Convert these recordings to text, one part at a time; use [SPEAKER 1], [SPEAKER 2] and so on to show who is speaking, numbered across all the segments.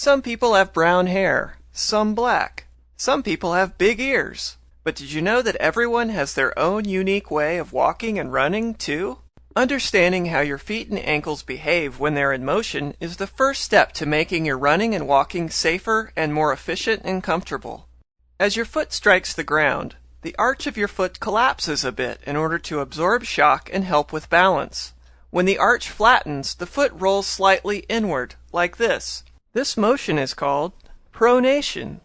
[SPEAKER 1] Some people have brown hair, some black. Some people have big ears. But did you know that everyone has their own unique way of walking and running, too? Understanding how your feet and ankles behave when they're in motion is the first step to making your running and walking safer and more efficient and comfortable. As your foot strikes the ground, the arch of your foot collapses a bit in order to absorb shock and help with balance. When the arch flattens, the foot rolls slightly inward, like this. This motion is called pronation.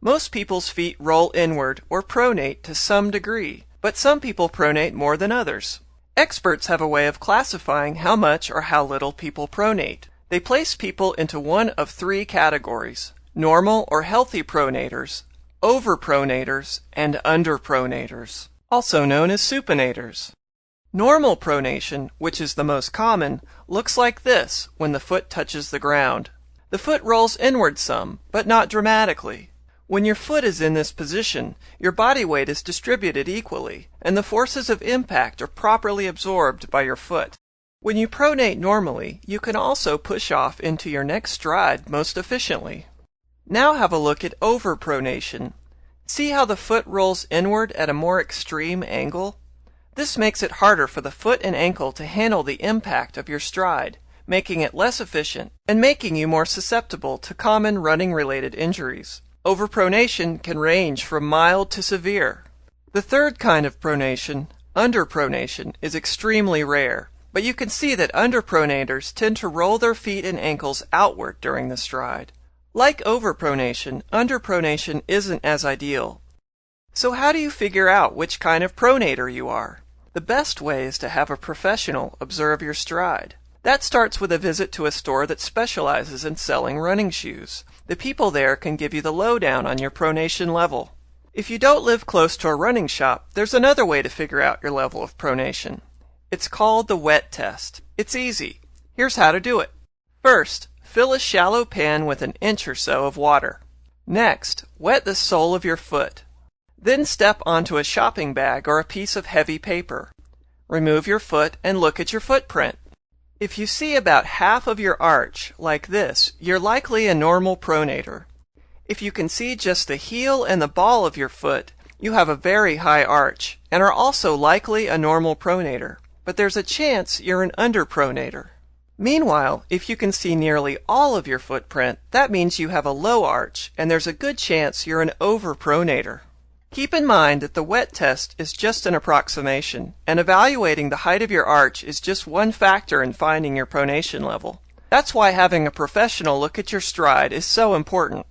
[SPEAKER 1] Most people's feet roll inward or pronate to some degree, but some people pronate more than others. Experts have a way of classifying how much or how little people pronate. They place people into one of three categories: normal or healthy pronators, overpronators, and underpronators, also known as supinators. Normal pronation, which is the most common, looks like this when the foot touches the ground. The foot rolls inward some, but not dramatically. When your foot is in this position, your body weight is distributed equally, and the forces of impact are properly absorbed by your foot. When you pronate normally, you can also push off into your next stride most efficiently. Now have a look at overpronation. See how the foot rolls inward at a more extreme angle? This makes it harder for the foot and ankle to handle the impact of your stride, making it less efficient and making you more susceptible to common running-related injuries. Overpronation can range from mild to severe. The third kind of pronation, underpronation, is extremely rare, but you can see that underpronators tend to roll their feet and ankles outward during the stride. Like overpronation, underpronation isn't as ideal. So how do you figure out which kind of pronator you are? The best way is to have a professional observe your stride. That starts with a visit to a store that specializes in selling running shoes. The people there can give you the lowdown on your pronation level. If you don't live close to a running shop, there's another way to figure out your level of pronation. It's called the wet test. It's easy. Here's how to do it. First, fill a shallow pan with an inch or so of water. Next, wet the sole of your foot. Then step onto a shopping bag or a piece of heavy paper. Remove your foot and look at your footprint. If you see about half of your arch, like this, you're likely a normal pronator. If you can see just the heel and the ball of your foot, you have a very high arch, and are also likely a normal pronator. But there's a chance you're an underpronator. Meanwhile, if you can see nearly all of your footprint, that means you have a low arch, and there's a good chance you're an overpronator. Keep in mind that the wet test is just an approximation, and evaluating the height of your arch is just one factor in finding your pronation level. That's why having a professional look at your stride is so important.